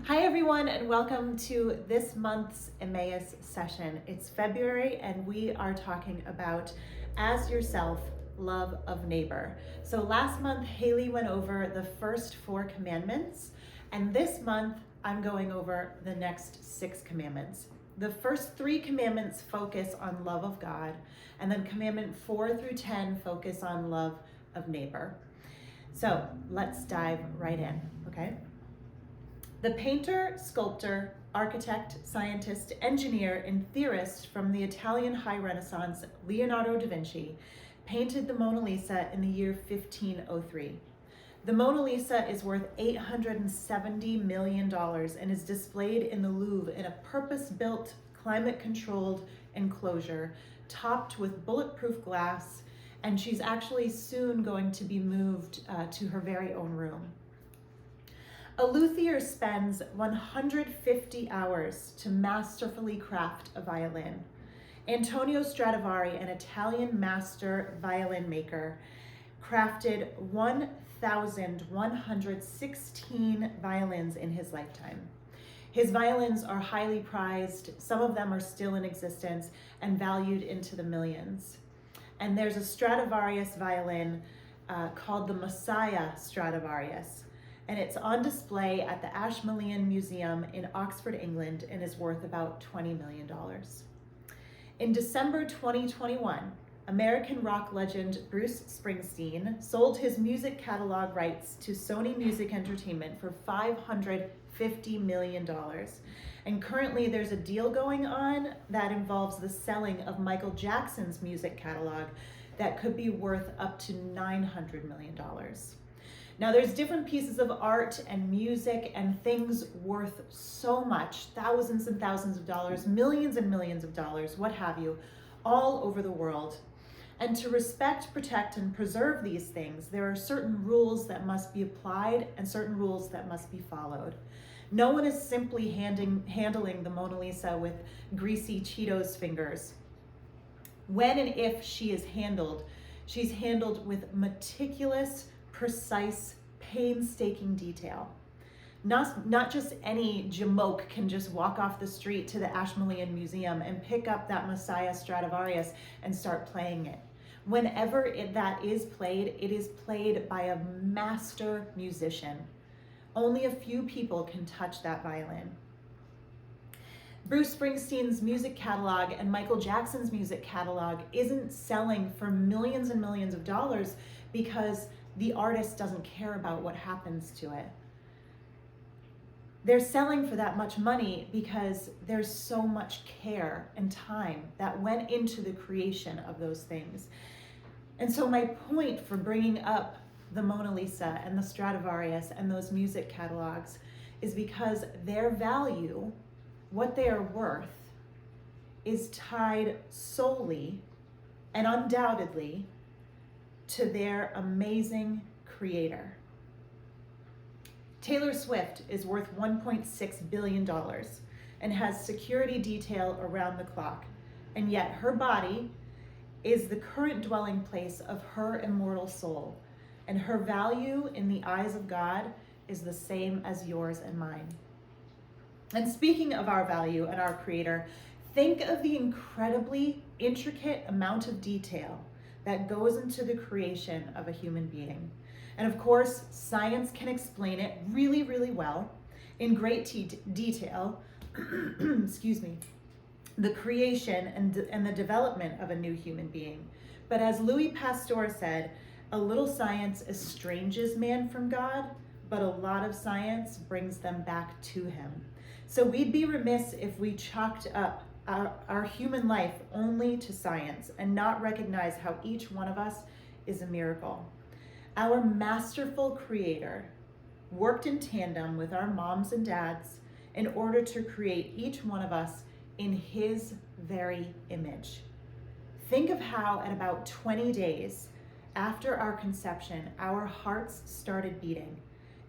Hi everyone, and welcome to this month's Emmaus session. It's February and we are talking about as yourself, love of neighbor. So last month Haley went over the first 4 commandments, and this month I'm going over the next 6 commandments. The first 3 commandments focus on love of God, and then commandment 4 through 10 focus on love of neighbor. So let's dive right in, okay? The painter, sculptor, architect, scientist, engineer, and theorist from the Italian High Renaissance, Leonardo da Vinci, painted the Mona Lisa in the year 1503. The Mona Lisa is worth $870 million and is displayed in the Louvre in a purpose-built, climate-controlled enclosure topped with bulletproof glass, and she's actually soon going to be moved to her very own room. A luthier spends 150 hours to masterfully craft a violin. Antonio Stradivari, an Italian master violin maker, crafted 1,116 violins in his lifetime. His violins are highly prized. Some of them are still in existence and valued into the millions. And there's a Stradivarius violin called the Messiah Stradivarius, and it's on display at the Ashmolean Museum in Oxford, England, and is worth about $20 million. In December 2021, American rock legend Bruce Springsteen sold his music catalog rights to Sony Music Entertainment for $550 million. And currently there's a deal going on that involves the selling of Michael Jackson's music catalog that could be worth up to $900 million. Now there's different pieces of art and music and things worth so much, thousands and thousands of dollars, millions and millions of dollars, what have you, all over the world. And to respect, protect, and preserve these things, there are certain rules that must be applied and certain rules that must be followed. No one is simply handling the Mona Lisa with greasy Cheetos fingers. When and if she is handled, she's handled with meticulous, precise, painstaking detail. Not just any jamoke can just walk off the street to the Ashmolean Museum and pick up that Messiah Stradivarius and start playing it. Whenever that is played, it is played by a master musician. Only a few people can touch that violin. Bruce Springsteen's music catalog and Michael Jackson's music catalog isn't selling for millions and millions of dollars because the artist doesn't care about what happens to it. They're selling for that much money because there's so much care and time that went into the creation of those things. And so my point for bringing up the Mona Lisa and the Stradivarius and those music catalogs is because their value, what they are worth, is tied solely and undoubtedly to their amazing creator. Taylor Swift is worth $1.6 billion and has security detail around the clock, and yet her body is the current dwelling place of her immortal soul, and her value in the eyes of God is the same as yours and mine. And speaking of our value and our creator, think of the incredibly intricate amount of detail that goes into the creation of a human being. And of course, science can explain it really, really well in great detail, excuse me, the creation and the development of a new human being. But as Louis Pasteur said, a little science estranges man from God, but a lot of science brings them back to him. So we'd be remiss if we chalked up our human life only to science and not recognize how each one of us is a miracle. Our masterful creator worked in tandem with our moms and dads in order to create each one of us in his very image. Think of how at about 20 days after our conception, our hearts started beating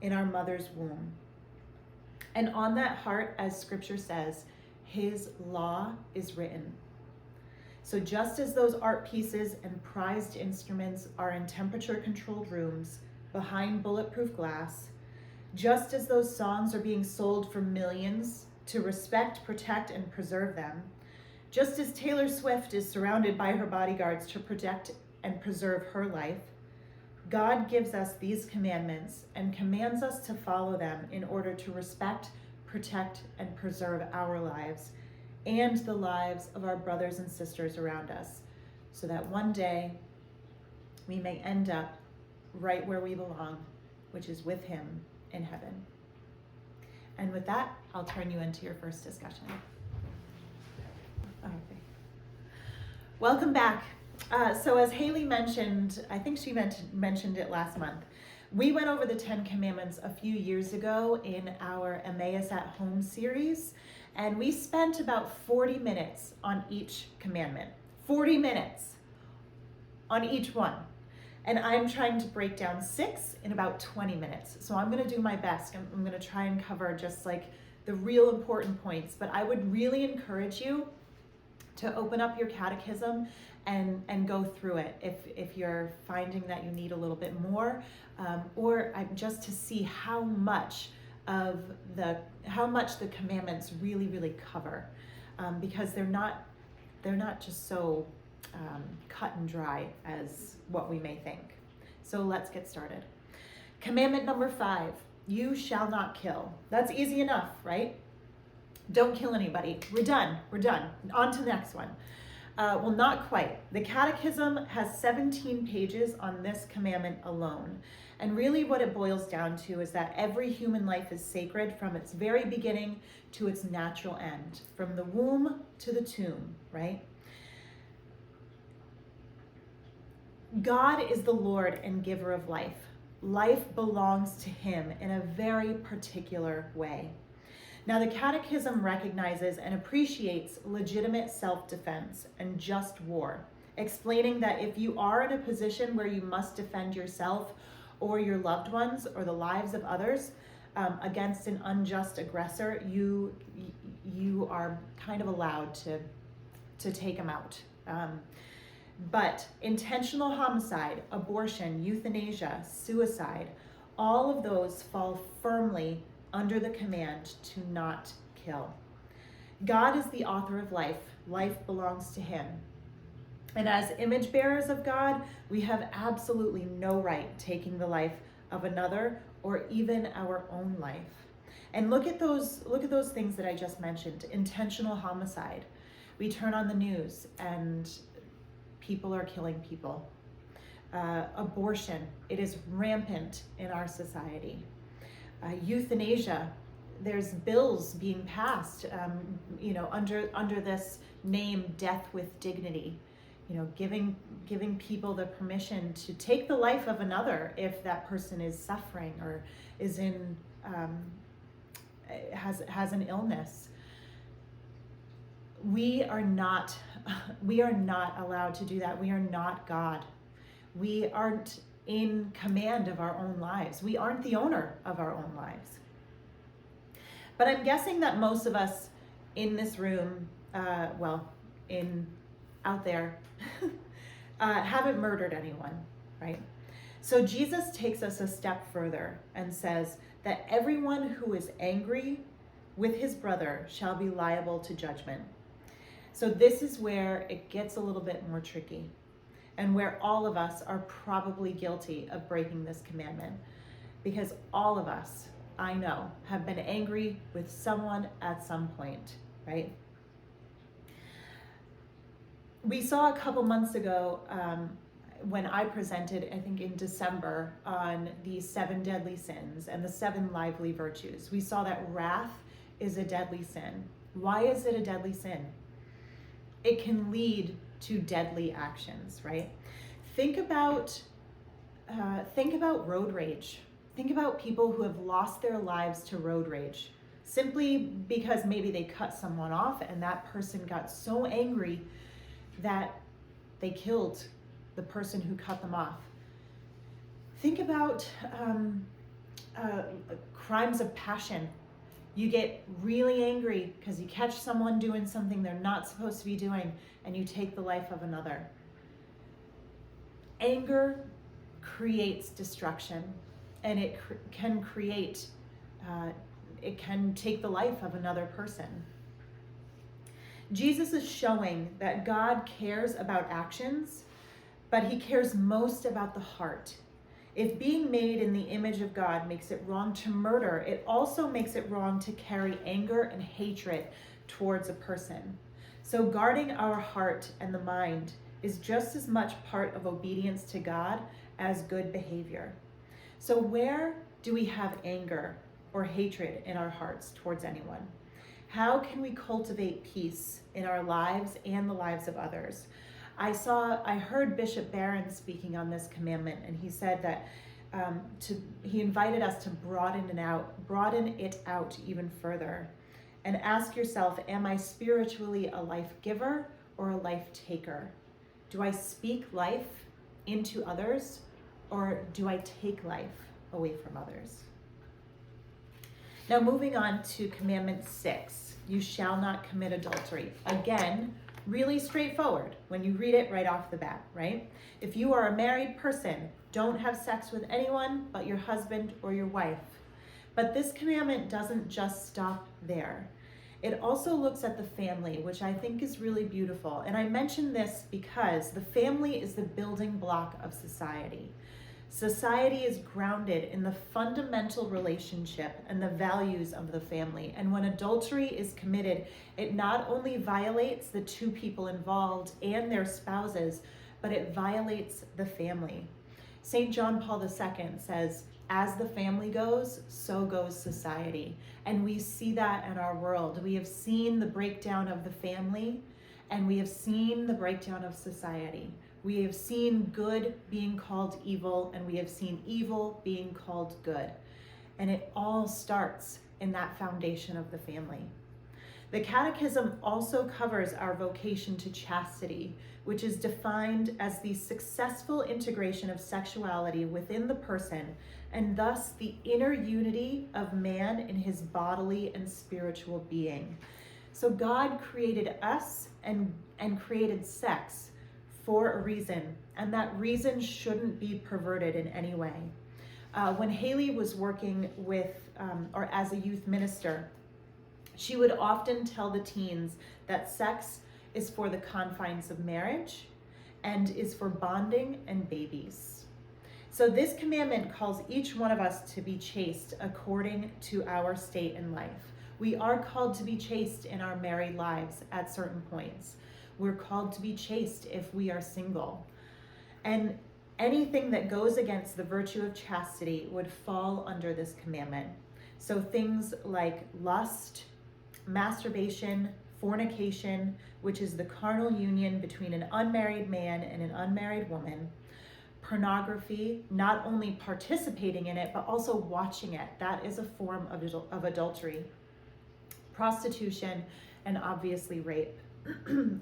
in our mother's womb. And on that heart, as scripture says, his law is written. So just as those art pieces and prized instruments are in temperature-controlled rooms behind bulletproof glass, Just as those songs are being sold for millions to respect, protect, and preserve them, just as Taylor Swift is surrounded by her bodyguards to protect and preserve her life, God gives us these commandments and commands us to follow them in order to respect, protect, and preserve our lives and the lives of our brothers and sisters around us, so that one day we may end up right where we belong, which is with Him in heaven. And with that, I'll turn you into your first discussion. Okay. Welcome back. So as Haley mentioned, I think she mentioned it last month, we went over the 10 Commandments a few years ago in our Emmaus at Home series, and we spent about 40 minutes on each commandment. 40 minutes on each one. And I'm trying to break down 6 in about 20 minutes. So I'm gonna do my best. I'm gonna try and cover just like the real important points, but I would really encourage you to open up your catechism and go through it if you're finding that you need a little bit more, or just to see how much the commandments really cover, because they're not just so cut and dry as what we may think. So let's get started. Commandment number 5, you shall not kill. That's easy enough, right? Don't kill anybody. We're done. On to the next one. Well, not quite. The Catechism has 17 pages on this commandment alone. And really what it boils down to is that every human life is sacred from its very beginning to its natural end, from the womb to the tomb, right? God is the Lord and giver of life. Life belongs to Him in a very particular way. Now, the Catechism recognizes and appreciates legitimate self-defense and just war, explaining that if you are in a position where you must defend yourself or your loved ones or the lives of others against an unjust aggressor, you are kind of allowed to take them out. But intentional homicide, abortion, euthanasia, suicide, all of those fall firmly under the command to not kill. God is the author of life. Life belongs to Him. And as image bearers of God, we have absolutely no right taking the life of another or even our own life. And look at those things that I just mentioned. Intentional homicide. We turn on the news and people are killing people. Abortion, it is rampant in our society. Euthanasia, there's bills being passed, under this name, death with dignity, giving people the permission to take the life of another if that person is suffering or is in, has an illness. We are not allowed to do that. We are not God. We aren't in command of our own lives. We aren't the owner of our own lives. But I'm guessing that most of us in this room, out there, haven't murdered anyone, right? So Jesus takes us a step further and says that everyone who is angry with his brother shall be liable to judgment. So this is where it gets a little bit more tricky, and where all of us are probably guilty of breaking this commandment, because all of us, I know, have been angry with someone at some point, right? We saw a couple months ago when I presented, I think in December, on the 7 deadly sins and the 7 lively virtues. We saw that wrath is a deadly sin. Why is it a deadly sin? It can lead to deadly actions, right? Think about road rage. Think about people who have lost their lives to road rage simply because maybe they cut someone off and that person got so angry that they killed the person who cut them off. Think about crimes of passion. You get really angry because you catch someone doing something they're not supposed to be doing and you take the life of another. Anger creates destruction, and it can create it can take the life of another person. Jesus is showing that God cares about actions, but he cares most about the heart. If being made in the image of God makes it wrong to murder, it also makes it wrong to carry anger and hatred towards a person. So guarding our heart and the mind is just as much part of obedience to God as good behavior. So where do we have anger or hatred in our hearts towards anyone? How can we cultivate peace in our lives and the lives of others? I heard Bishop Barron speaking on this commandment, and he said that he invited us to broaden it out even further, and ask yourself, am I spiritually a life giver or a life taker? Do I speak life into others, or do I take life away from others? Now moving on to commandment 6, you shall not commit adultery. Again, really straightforward when you read it right off the bat, right? If you are a married person, don't have sex with anyone but your husband or your wife. But this commandment doesn't just stop there. It also looks at the family, which I think is really beautiful. And I mention this because the family is the building block of society. Society is grounded in the fundamental relationship and the values of the family. And when adultery is committed, it not only violates the two people involved and their spouses, but it violates the family. St. John Paul II says, as the family goes, so goes society. And we see that in our world. We have seen the breakdown of the family, and we have seen the breakdown of society. We have seen good being called evil, and we have seen evil being called good. And it all starts in that foundation of the family. The Catechism also covers our vocation to chastity, which is defined as the successful integration of sexuality within the person, and thus the inner unity of man in his bodily and spiritual being. So God created us and created sex for a reason, and that reason shouldn't be perverted in any way. When Haley was working with, or as a youth minister, she would often tell the teens that sex is for the confines of marriage and is for bonding and babies. So this commandment calls each one of us to be chaste according to our state in life. We are called to be chaste in our married lives at certain points. We're called to be chaste if we are single. And anything that goes against the virtue of chastity would fall under this commandment. So things like lust, masturbation, fornication, which is the carnal union between an unmarried man and an unmarried woman, pornography, not only participating in it, but also watching it. That is a form of adultery. Prostitution, and obviously rape.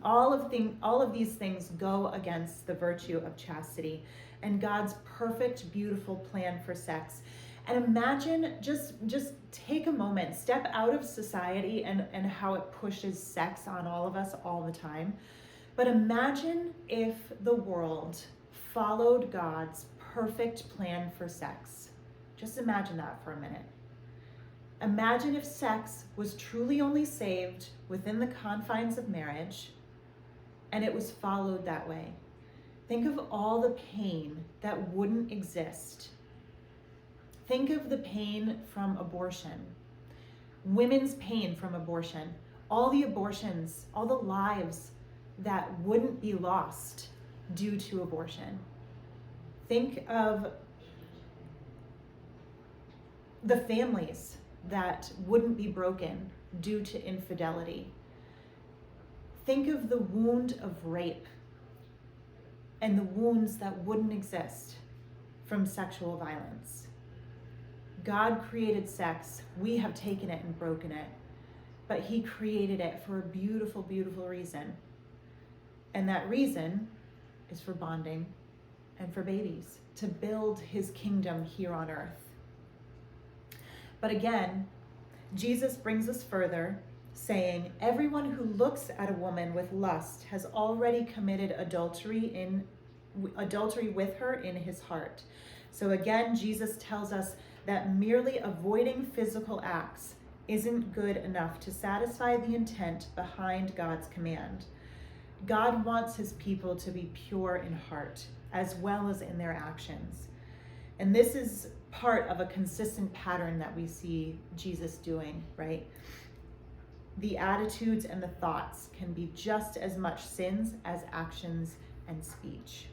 All of these things go against the virtue of chastity and God's perfect, beautiful plan for sex. And imagine, just take a moment, step out of society and how it pushes sex on all of us all the time. But imagine if the world followed God's perfect plan for sex. Just imagine that for a minute. Imagine if sex was truly only saved within the confines of marriage and it was followed that way. Think of all the pain that wouldn't exist. Think of the pain from abortion, women's pain from abortion, all the abortions, all the lives that wouldn't be lost due to abortion. Think of the families that wouldn't be broken due to infidelity. Think of the wound of rape and the wounds that wouldn't exist from sexual violence. God created sex. We have taken it and broken it, but he created it for a beautiful, beautiful reason. And that reason is for bonding and for babies, to build his kingdom here on earth. But again, Jesus brings us further, saying, everyone who looks at a woman with lust has already committed adultery with her in his heart. So again, Jesus tells us that merely avoiding physical acts isn't good enough to satisfy the intent behind God's command. God wants his people to be pure in heart as well as in their actions. And this is part of a consistent pattern that we see Jesus doing, right? The attitudes and the thoughts can be just as much sins as actions and speech.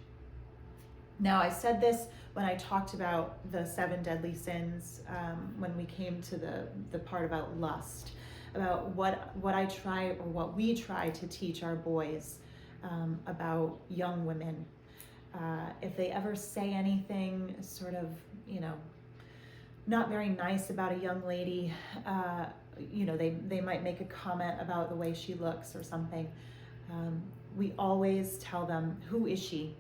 Now, I said this when I talked about the 7 deadly sins, when we came to the part about lust, about what we try to teach our boys about young women. If they ever say anything sort of, not very nice about a young lady, they might make a comment about the way she looks or something. We always tell them, who is she?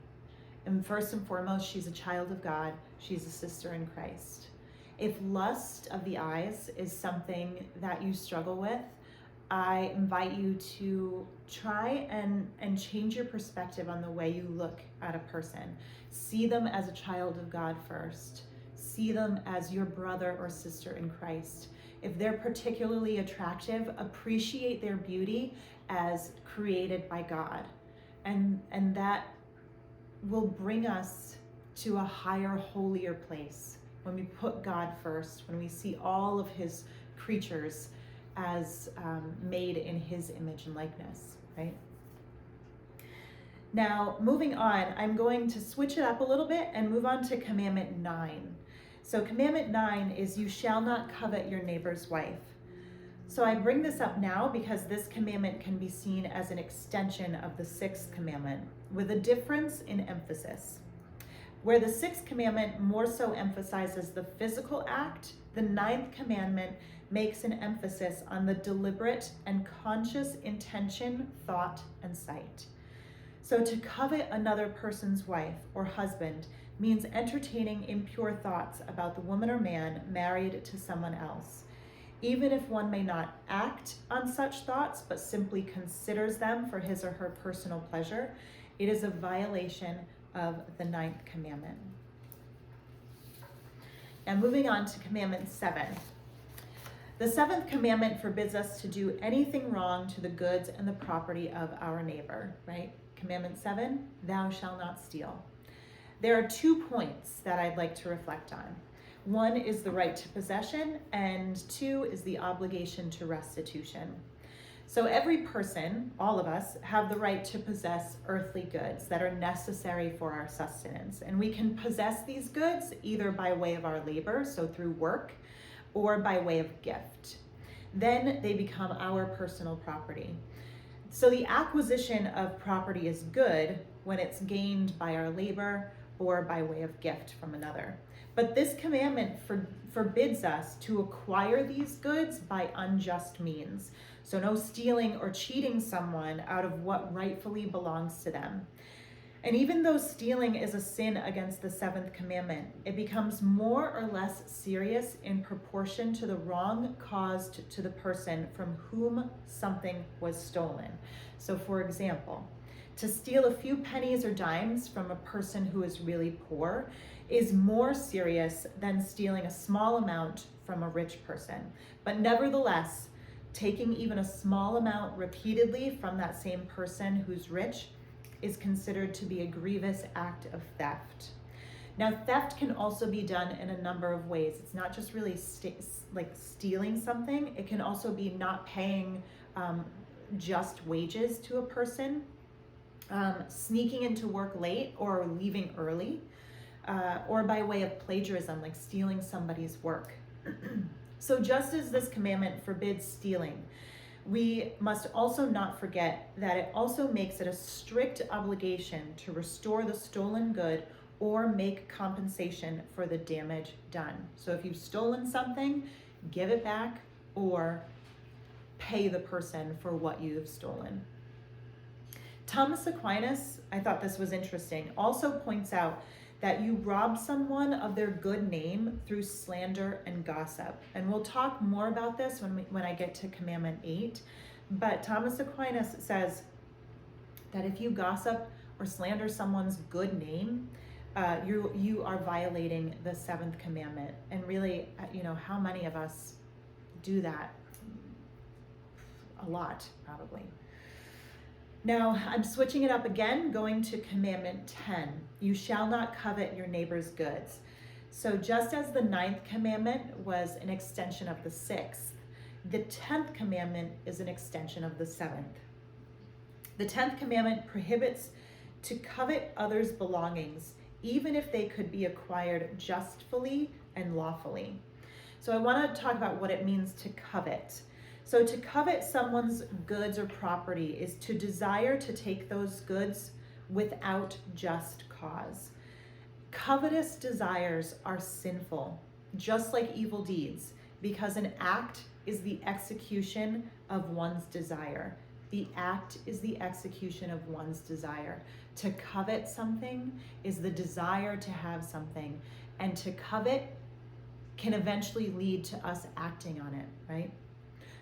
And first and foremost, she's a child of God. She's a sister in Christ. If lust of the eyes is something that you struggle with, I invite you to try and change your perspective on the way you look at a person. See them as a child of God first. See them as your brother or sister in Christ. If they're particularly attractive, appreciate their beauty as created by God. And that will bring us to a higher, holier place when we put God first, when we see all of his creatures as made in his image and likeness, right? Now, moving on, I'm going to switch it up a little bit and move on to commandment 9. So commandment 9 is, you shall not covet your neighbor's wife. So I bring this up now because this commandment can be seen as an extension of the 6th commandment, with a difference in emphasis. Where the 6th commandment more so emphasizes the physical act, the 9th commandment makes an emphasis on the deliberate and conscious intention, thought, and sight. So to covet another person's wife or husband means entertaining impure thoughts about the woman or man married to someone else. Even if one may not act on such thoughts, but simply considers them for his or her personal pleasure, it is a violation of the 9th commandment. Now moving on to commandment 7. The 7th commandment forbids us to do anything wrong to the goods and the property of our neighbor, right? Commandment 7, thou shalt not steal. There are 2 points that I'd like to reflect on. 1 is the right to possession, and 2 is the obligation to restitution. So every person, all of us, have the right to possess earthly goods that are necessary for our sustenance. And we can possess these goods either by way of our labor, so through work, or by way of gift. Then they become our personal property. So the acquisition of property is good when it's gained by our labor or by way of gift from another. But this commandment forbids us to acquire these goods by unjust means. So no stealing or cheating someone out of what rightfully belongs to them. And even though stealing is a sin against the 7th commandment, it becomes more or less serious in proportion to the wrong caused to the person from whom something was stolen. So for example, to steal a few pennies or dimes from a person who is really poor is more serious than stealing a small amount from a rich person. But nevertheless, taking even a small amount repeatedly from that same person who's rich is considered to be a grievous act of theft. Now, theft can also be done in a number of ways. It's not just really like stealing something. It can also be not paying just wages to a person, sneaking into work late or leaving early, or by way of plagiarism, like stealing somebody's work. So just as this commandment forbids stealing, we must also not forget that it also makes it a strict obligation to restore the stolen good or make compensation for the damage done. So if you've stolen something, give it back or pay the person for what you've stolen. Thomas Aquinas, I thought this was interesting, also points out that you rob someone of their good name through slander and gossip. And we'll talk more about this when I get to commandment 8. But Thomas Aquinas says that if you gossip or slander someone's good name, you are violating the seventh commandment. And really, how many of us do that? A lot, probably. Now, I'm switching it up again, going to commandment 10. You shall not covet your neighbor's goods. So just as the ninth commandment was an extension of the sixth, the 10th commandment is an extension of the seventh. The 10th commandment prohibits to covet others' belongings, even if they could be acquired justly and lawfully. So I want to talk about what it means to covet. So to covet someone's goods or property is to desire to take those goods without just cause. Covetous desires are sinful, just like evil deeds, because an act is the execution of one's desire. The act is the execution of one's desire. To covet something is the desire to have something, and to covet can eventually lead to us acting on it, right?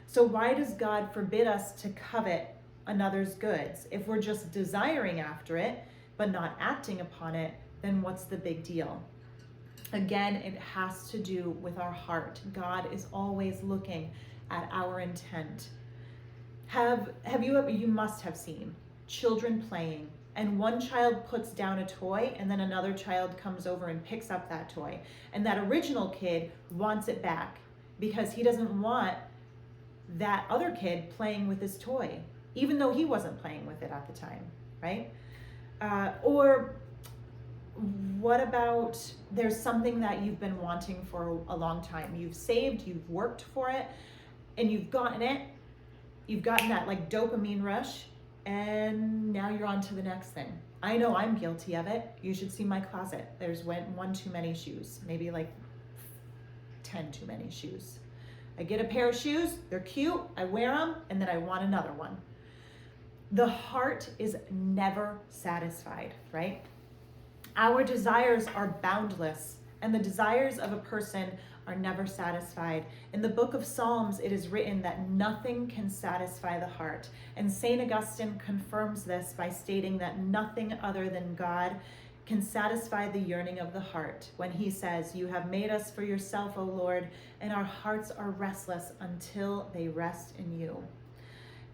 So why does God forbid us to covet another's goods? If we're just desiring after it, but not acting upon it, then what's the big deal? Again, it has to do with our heart. God is always looking at our intent. You must have seen children playing, and one child puts down a toy, and then another child comes over and picks up that toy. And that original kid wants it back because he doesn't want that other kid playing with his toy, even though he wasn't playing with it at the time, right? Or what about there's something that you've been wanting for a long time. You've saved, you've worked for it, and you've gotten it. You've gotten that like dopamine rush, and now you're on to the next thing. I know I'm guilty of it. You should see my closet. There's one too many shoes, maybe like 10 too many shoes. I get a pair of shoes, they're cute, I wear them, and then I want another one. The heart is never satisfied, right? Our desires are boundless, and the desires of a person are never satisfied. In the book of Psalms, it is written that nothing can satisfy the heart. And St. Augustine confirms this by stating that nothing other than God can satisfy the yearning of the heart when he says, "You have made us for yourself, O Lord, and our hearts are restless until they rest in you."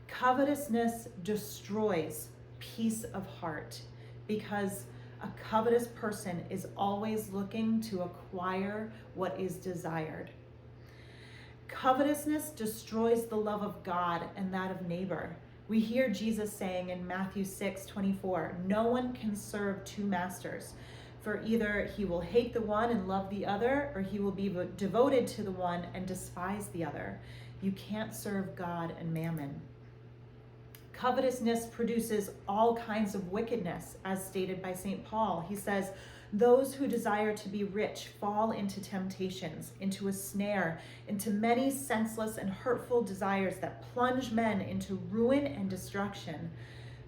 Covetousness destroys peace of heart because a covetous person is always looking to acquire what is desired. Covetousness destroys the love of God and that of neighbor. We hear Jesus saying in Matthew 6:24, "No one can serve two masters, for either he will hate the one and love the other, or he will be devoted to the one and despise the other. You can't serve God and mammon." Covetousness produces all kinds of wickedness, as stated by St. Paul. He says, "Those who desire to be rich fall into temptations, into a snare, into many senseless and hurtful desires that plunge men into ruin and destruction.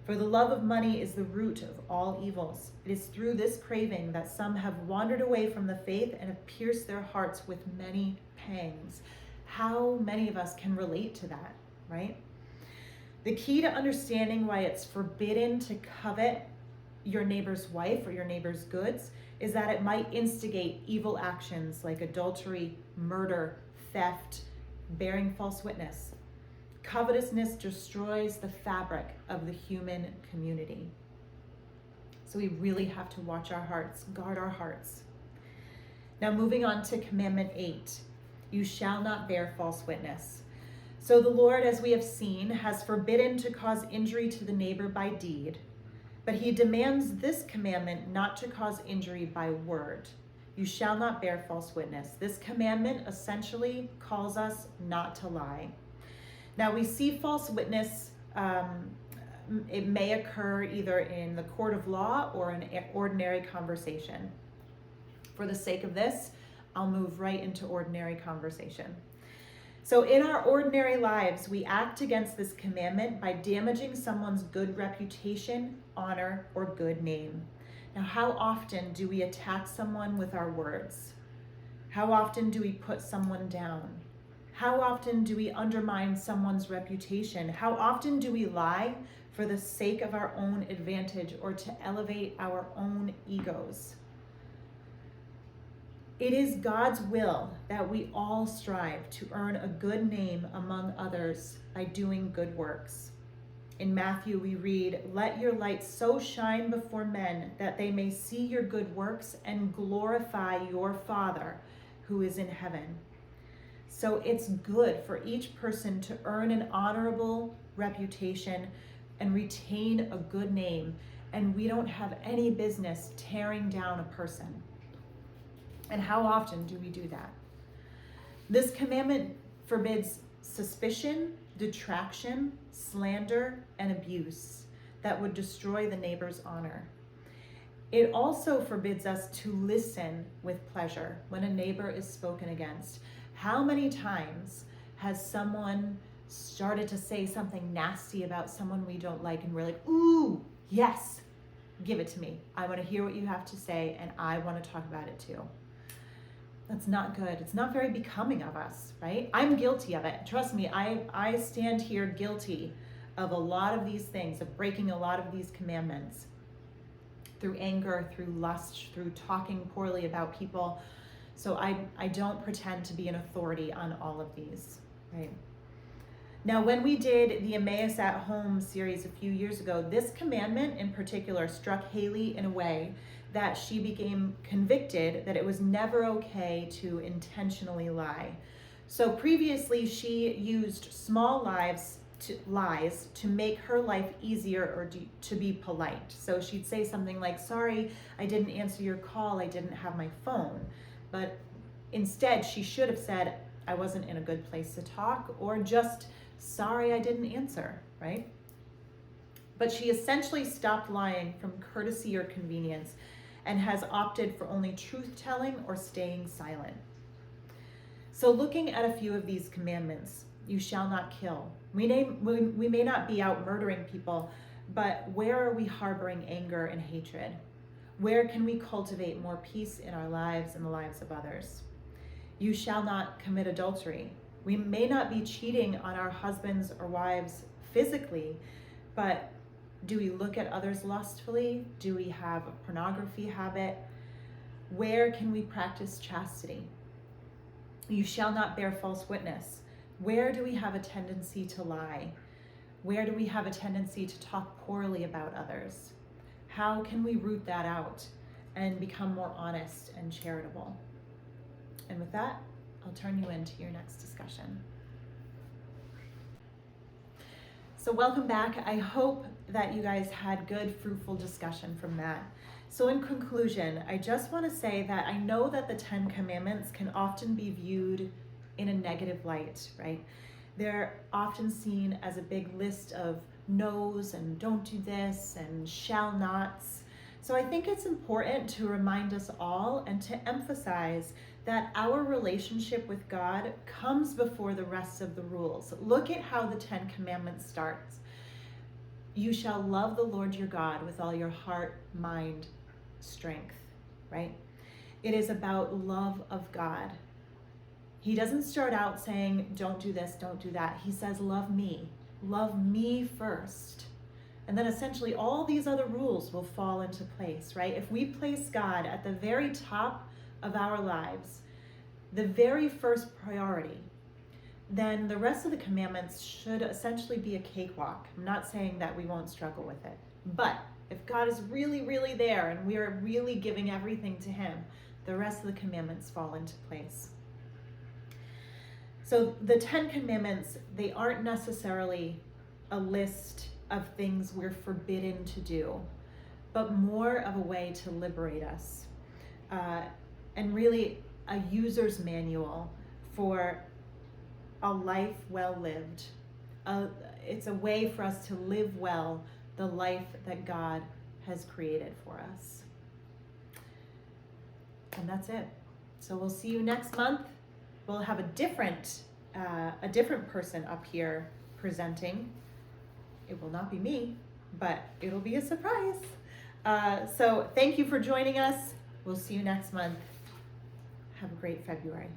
For the love of money is the root of all evils. It is through this craving that some have wandered away from the faith and have pierced their hearts with many pangs." How many of us can relate to that, right? The key to understanding why it's forbidden to covet your neighbor's wife or your neighbor's goods is that it might instigate evil actions like adultery, murder, theft, bearing false witness. Covetousness destroys the fabric of the human community. So we really have to watch our hearts, guard our hearts. Now moving on to commandment 8, you shall not bear false witness. So the Lord, as we have seen, has forbidden to cause injury to the neighbor by deed, but he demands this commandment not to cause injury by word. You shall not bear false witness. This commandment essentially calls us not to lie. Now we see false witness, it may occur either in the court of law or an ordinary conversation. For the sake of this, I'll move right into ordinary conversation. So in our ordinary lives, we act against this commandment by damaging someone's good reputation, honor, or good name. Now, how often do we attack someone with our words? How often do we put someone down? How often do we undermine someone's reputation? How often do we lie for the sake of our own advantage or to elevate our own egos? It is God's will that we all strive to earn a good name among others by doing good works. In Matthew, we read, "Let your light so shine before men that they may see your good works and glorify your Father who is in heaven." So it's good for each person to earn an honorable reputation and retain a good name, and we don't have any business tearing down a person. And how often do we do that? This commandment forbids suspicion, detraction, slander, and abuse that would destroy the neighbor's honor. It also forbids us to listen with pleasure when a neighbor is spoken against. How many times has someone started to say something nasty about someone we don't like, and we're like, ooh, yes, give it to me. I want to hear what you have to say, and I want to talk about it too. That's not good. It's not very becoming of us, right? I'm guilty of it. Trust me, I stand here guilty of a lot of these things, of breaking a lot of these commandments through anger, through lust, through talking poorly about people. So I don't pretend to be an authority on all of these, right? Now, when we did the Emmaus at Home series a few years ago, this commandment in particular struck Haley in a way that she became convicted that it was never okay to intentionally lie. So previously, she used small lies to make her life easier or to be polite. So she'd say something like, "Sorry, I didn't answer your call. I didn't have my phone." But instead, she should have said, "I wasn't in a good place to talk," or just, "Sorry, I didn't answer," right? But she essentially stopped lying from courtesy or convenience and has opted for only truth-telling or staying silent. So looking at a few of these commandments, you shall not kill. We may not be out murdering people, but where are we harboring anger and hatred? Where can we cultivate more peace in our lives and the lives of others? You shall not commit adultery. We may not be cheating on our husbands or wives physically, but do we look at others lustfully? Do we have a pornography habit? Where can we practice chastity? You shall not bear false witness. Where do we have a tendency to lie? Where do we have a tendency to talk poorly about others? How can we root that out and become more honest and charitable? And with that, I'll turn you into your next discussion. So welcome back. I hope that you guys had good, fruitful discussion from that. So in conclusion, I just want to say that I know that the 10 Commandments can often be viewed in a negative light, right? They're often seen as a big list of no's and don't do this and shall nots. So I think it's important to remind us all and to emphasize that our relationship with God comes before the rest of the rules. Look at how the 10 Commandments starts. You shall love the Lord your God with all your heart, mind, strength, right? It is about love of God. He doesn't start out saying, don't do this, don't do that. He says, love me first. And then essentially all these other rules will fall into place, right? If we place God at the very top of our lives, the very first priority, then the rest of the commandments should essentially be a cakewalk. I'm not saying that we won't struggle with it, but if God is really, really there and we are really giving everything to him, the rest of the commandments fall into place. So the 10 Commandments, they aren't necessarily a list of things we're forbidden to do, but more of a way to liberate us, and really a user's manual for a life well lived. It's a way for us to live well the life that God has created for us. And that's it. So we'll see you next month. We'll have a different person up here presenting. It will not be me, but it'll be a surprise. So thank you for joining us. We'll see you next month. Have a great February.